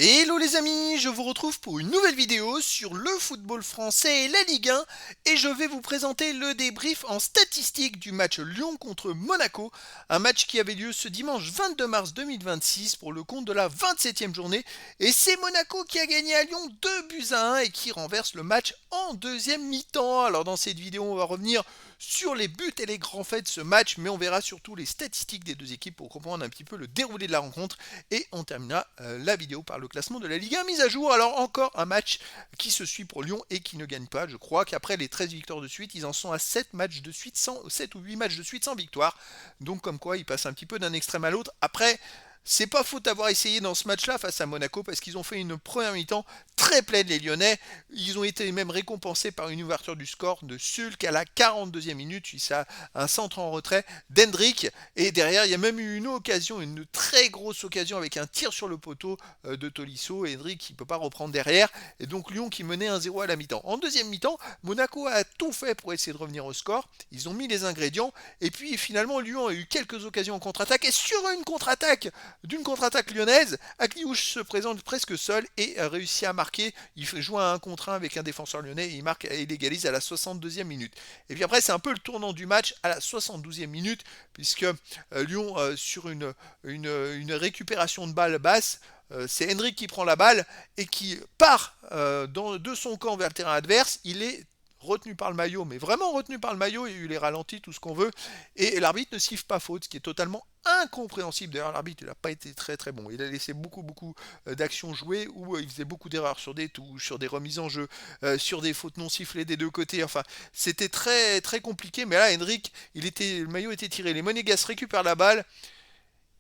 Hello les amis, je vous retrouve pour une nouvelle vidéo sur le football français et la Ligue 1 et je vais vous présenter le débrief en statistiques du match Lyon contre Monaco, un match qui avait lieu ce dimanche 22 mars 2026 pour le compte de la 27e journée et c'est Monaco qui a gagné à Lyon 2-1 et qui renverse le match en deuxième mi-temps. Alors dans cette vidéo on va revenir sur les buts et les grands faits de ce match, mais on verra surtout les statistiques des deux équipes pour comprendre un petit peu le déroulé de la rencontre et on terminera la vidéo par le classement de la Ligue 1 mise à jour. Alors encore un match qui se suit pour Lyon et qui ne gagne pas. Je crois qu'après les 13 victoires de suite, ils en sont à 7 matchs de suite sans 7 ou 8 matchs de suite sans victoire. Donc comme quoi ils passent un petit peu d'un extrême à l'autre. Après, c'est pas faute d'avoir essayé dans ce match-là face à Monaco parce qu'ils ont fait une première mi-temps très pleine les Lyonnais. Ils ont été même récompensés par une ouverture du score de Sulk à la 42e minute suite à un centre en retrait d'Hendrick. Et derrière, il y a même eu une occasion, une très grosse occasion avec un tir sur le poteau de Tolisso. Et Hendrick qui ne peut pas reprendre derrière. Et donc Lyon qui menait 1-0 à la mi-temps. En deuxième mi-temps, Monaco a tout fait pour essayer de revenir au score. Ils ont mis les ingrédients. Et puis finalement, Lyon a eu quelques occasions en contre-attaque. Et sur une contre-attaque d'une contre-attaque lyonnaise, Akliouche se présente presque seul et réussit à marquer. Il joue à 1 contre 1 avec un défenseur lyonnais et il marque et il égalise à la 62e minute. Et puis après, c'est un peu le tournant du match à la 72e minute, puisque Lyon, sur une récupération de balle basse, c'est Hendrick qui prend la balle et qui part de son camp vers le terrain adverse. Il est retenu par le maillot, mais vraiment retenu par le maillot, il y a eu les ralentis, tout ce qu'on veut, et l'arbitre ne siffle pas faute, ce qui est totalement incompréhensible. D'ailleurs, l'arbitre, il n'a pas été très très bon. Il a laissé beaucoup d'actions jouées où il faisait beaucoup d'erreurs sur des touches, sur des remises en jeu, sur des fautes non sifflées des deux côtés. Enfin, c'était très très compliqué. Mais là, Hendrick, le maillot était tiré. Les Monégas récupèrent la balle.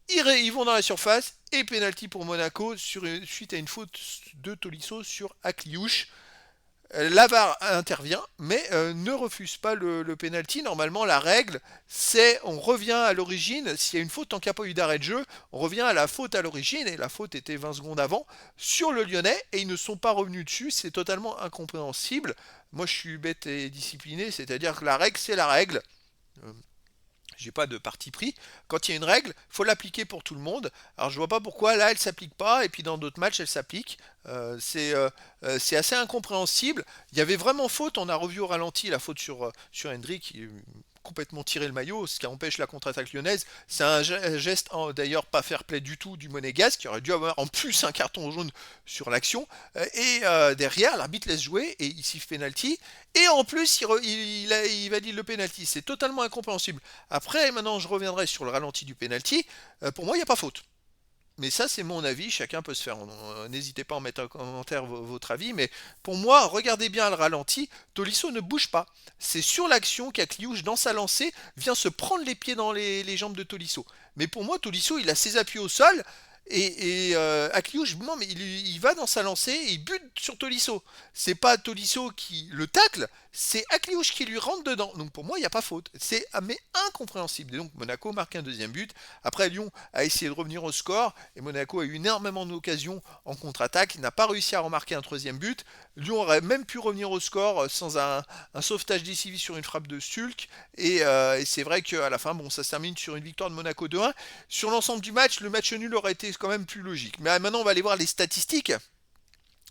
Ils vont dans la surface et pénalty pour Monaco suite à une faute de Tolisso sur Akliouche. L'avare intervient, mais ne refuse pas le penalty. Normalement, la règle, c'est on revient à l'origine. S'il y a une faute, tant qu'il n'y a pas eu d'arrêt de jeu, on revient à la faute à l'origine. Et la faute était 20 secondes avant sur le Lyonnais et ils ne sont pas revenus dessus. C'est totalement incompréhensible. Moi, je suis bête et discipliné, c'est-à-dire que la règle, c'est la règle. Euh, j'ai pas de parti pris. Quand il y a une règle, faut l'appliquer pour tout le monde. Alors je vois pas pourquoi là elle s'applique pas et puis dans d'autres matchs elle s'applique. C'est assez incompréhensible. Il y avait vraiment faute. On a revu au ralenti la faute sur Hendrick qui complètement tiré le maillot, ce qui empêche la contre-attaque lyonnaise. C'est un geste d'ailleurs pas fair play du tout du Monégasque qui aurait dû avoir en plus un carton jaune sur l'action. Derrière, l'arbitre laisse jouer et il siffle penalty. Et en plus, il valide le penalty. C'est totalement incompréhensible. Après, maintenant, je reviendrai sur le ralenti du penalty. Pour moi, il n'y a pas faute. Mais ça, c'est mon avis, chacun peut se faire. N'hésitez pas à en mettre en commentaire votre avis, mais pour moi, regardez bien le ralenti, Tolisso ne bouge pas. C'est sur l'action qu'Akliouche, dans sa lancée, vient se prendre les pieds dans les jambes de Tolisso. Mais pour moi, Tolisso, il a ses appuis au sol, et Akliouche, non, mais il va dans sa lancée et il bute sur Tolisso. C'est pas Tolisso qui le tacle, c'est Akliouche qui lui rentre dedans. Donc pour moi, il n'y a pas faute. C'est mais incompréhensible. Et donc Monaco marque un deuxième but. Après, Lyon a essayé de revenir au score et Monaco a eu énormément d'occasions en contre-attaque. Il n'a pas réussi à remarquer un troisième but. Lyon aurait même pu revenir au score sans un sauvetage décisif sur une frappe de Sulk. Et c'est vrai qu'à la fin, bon, ça se termine sur une victoire de Monaco 2-1. Sur l'ensemble du match, le match nul aurait été quand même plus logique. Mais maintenant, on va aller voir les statistiques.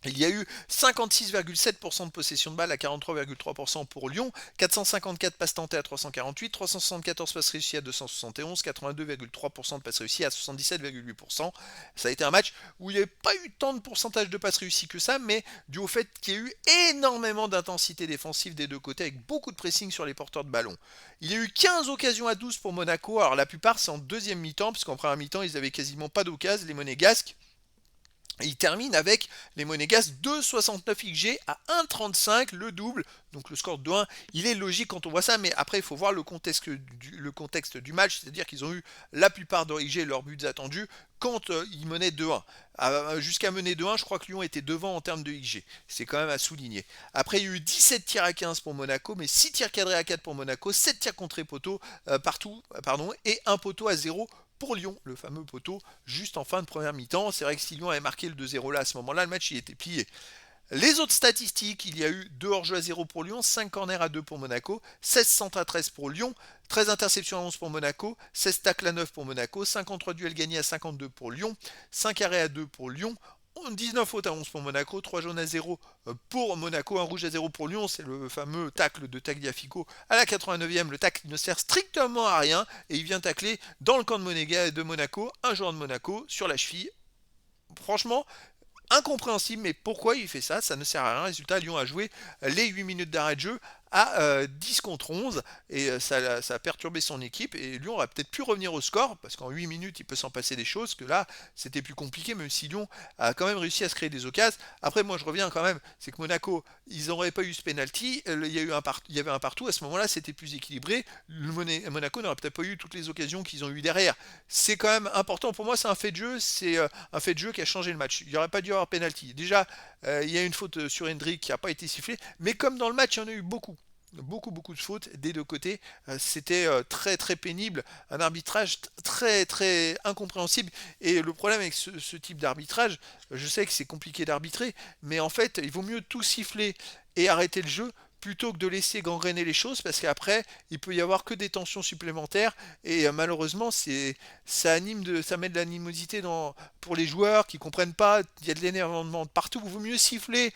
Il y a eu 56,7% de possession de balle à 43,3% pour Lyon, 454 passes tentées à 348, 374 passes réussies à 271, 82,3% de passes réussies à 77,8%. Ça a été un match où il n'y avait pas eu tant de pourcentage de passes réussies que ça, mais dû au fait qu'il y a eu énormément d'intensité défensive des deux côtés avec beaucoup de pressing sur les porteurs de ballon. Il y a eu 15 occasions à 12 pour Monaco, alors la plupart c'est en deuxième mi-temps, puisqu'en première mi-temps ils avaient quasiment pas d'occasion, les Monégasques. Et il termine avec les Monégas 2,69 XG à 1,35, le double. Donc le score de 2-1, il est logique quand on voit ça, mais après il faut voir le contexte du match, c'est-à-dire qu'ils ont eu la plupart de XG et leurs buts attendus quand ils menaient 2-1. Jusqu'à mener 2-1, je crois que Lyon était devant en termes de XG. C'est quand même à souligner. Après, il y a eu 17 tirs à 15 pour Monaco, mais 6 tirs cadrés à 4 pour Monaco, 7 tirs contrés poteau partout, pardon, et un poteau à 0 pour Lyon, le fameux poteau, juste en fin de première mi-temps. C'est vrai que si Lyon avait marqué le 2-0 là, à ce moment-là, le match il était plié. Les autres statistiques, il y a eu 2 hors-jeu à 0 pour Lyon, 5 corners à 2 pour Monaco, 16 centres à 13 pour Lyon, 13 interceptions à 11 pour Monaco, 16 tacles à 9 pour Monaco, 53 duels gagnés à 52 pour Lyon, 5 arrêts à 2 pour Lyon, 19 fautes à 11 pour Monaco, 3 jaunes à 0 pour Monaco, un rouge à 0 pour Lyon, c'est le fameux tacle de Tagliafico à la 89e, le tacle ne sert strictement à rien et il vient tacler dans le camp de Monaco, un joueur de Monaco sur la cheville. Franchement, incompréhensible, mais pourquoi il fait ça? Ça ne sert à rien. Résultat, Lyon a joué les 8 minutes d'arrêt de jeu à 10 contre 11 et ça a perturbé son équipe et Lyon aurait peut-être pu revenir au score parce qu'en 8 minutes il peut s'en passer des choses que là c'était plus compliqué même si Lyon a quand même réussi à se créer des occasions. Après moi je reviens quand même, c'est que Monaco ils n'auraient pas eu ce penalty, il y avait un partout, à ce moment-là c'était plus équilibré, Monaco n'aurait peut-être pas eu toutes les occasions qu'ils ont eu derrière. C'est quand même important pour moi, c'est un fait de jeu, c'est un fait de jeu qui a changé le match. Il n'y aurait pas dû y avoir penalty. Déjà il y a une faute sur Hendrick qui n'a pas été sifflée, mais comme dans le match il y en a eu beaucoup de fautes des deux côtés. C'était très pénible, un arbitrage très incompréhensible. Et le problème avec ce type d'arbitrage, je sais que c'est compliqué d'arbitrer, mais en fait, il vaut mieux tout siffler et arrêter le jeu plutôt que de laisser gangréner les choses parce qu'après il peut y avoir que des tensions supplémentaires et malheureusement ça met de l'animosité pour les joueurs qui comprennent pas, il y a de l'énervement partout, il vaut mieux siffler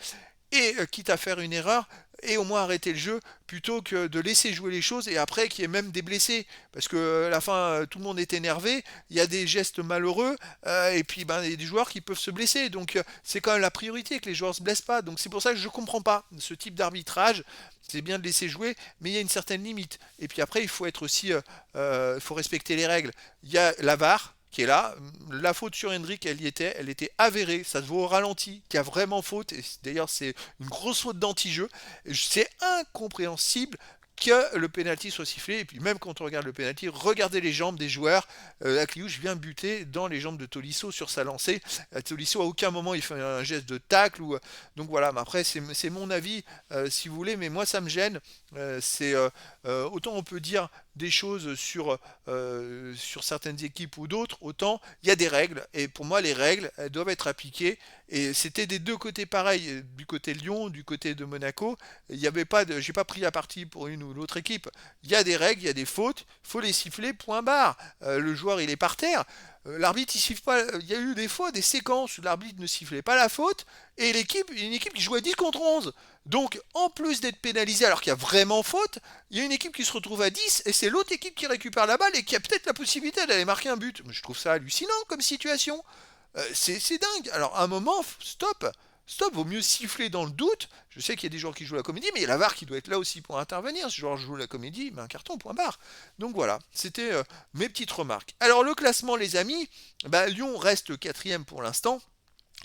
et quitte à faire une erreur, et au moins arrêter le jeu plutôt que de laisser jouer les choses et après qu'il y ait même des blessés. Parce que à la fin, tout le monde est énervé, il y a des gestes malheureux, et puis ben, il y a des joueurs qui peuvent se blesser. Donc c'est quand même la priorité que les joueurs ne se blessent pas. Donc c'est pour ça que je ne comprends pas ce type d'arbitrage. C'est bien de laisser jouer, mais il y a une certaine limite. Et puis après, il faut être aussi, faut respecter les règles. Il y a la VAR qui est là. La faute sur Hendrick, elle était avérée. Ça se voit au ralenti qu'il y a vraiment faute. Et d'ailleurs, c'est une grosse faute d'anti-jeu. C'est incompréhensible que le penalty soit sifflé. Et puis même quand on regarde le penalty, regardez les jambes des joueurs. Akliouche vient buter dans les jambes de Tolisso sur sa lancée. Tolisso à aucun moment il fait un geste de tacle. Donc voilà, mais après c'est mon avis si vous voulez, mais moi ça me gêne. Autant on peut dire des choses sur certaines équipes ou d'autres, autant il y a des règles. Et pour moi les règles elles doivent être appliquées. Et c'était des deux côtés pareil, du côté de Lyon, du côté de Monaco. Il y avait pas de, j'ai pas pris la partie pour une ou l'autre équipe. Il y a des règles, il y a des fautes, faut les siffler, point barre. Le joueur il est par terre. L'arbitre il siffle pas. Il y a eu des fois des séquences où l'arbitre ne sifflait pas la faute et une équipe qui jouait 10 contre 11. Donc en plus d'être pénalisé alors qu'il y a vraiment faute, il y a une équipe qui se retrouve à 10 et c'est l'autre équipe qui récupère la balle et qui a peut-être la possibilité d'aller marquer un but. Je trouve ça hallucinant comme situation. C'est dingue. Alors à un moment, stop. Stop, vaut mieux siffler dans le doute. Je sais qu'il y a des joueurs qui jouent la comédie, mais il y a la VAR qui doit être là aussi pour intervenir. Si le joueur joue la comédie, ben un carton, point barre. Donc voilà, c'était mes petites remarques. Alors le classement, les amis, bah, Lyon reste quatrième pour l'instant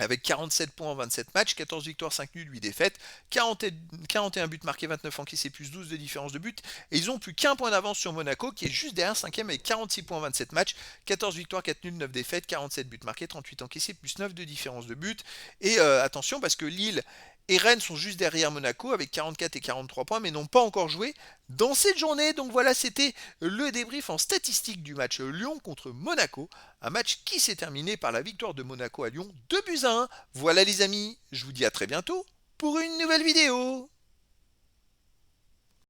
avec 47 points en 27 matchs, 14 victoires, 5 nuls, 8 défaites, 41 buts marqués, 29 encaissés, plus 12 de différence de but. Et ils ont plus qu'un point d'avance sur Monaco, qui est juste derrière 5e avec 46 points en 27 matchs, 14 victoires, 4 nuls, 9 défaites, 47 buts marqués, 38 encaissés, plus 9 de différence de but. Et attention, parce que Lille et Rennes sont juste derrière Monaco avec 44 et 43 points, mais n'ont pas encore joué dans cette journée. Donc voilà, c'était le débrief en statistique du match Lyon contre Monaco. Un match qui s'est terminé par la victoire de Monaco à Lyon, 2 buts à 1. Voilà les amis, je vous dis à très bientôt pour une nouvelle vidéo.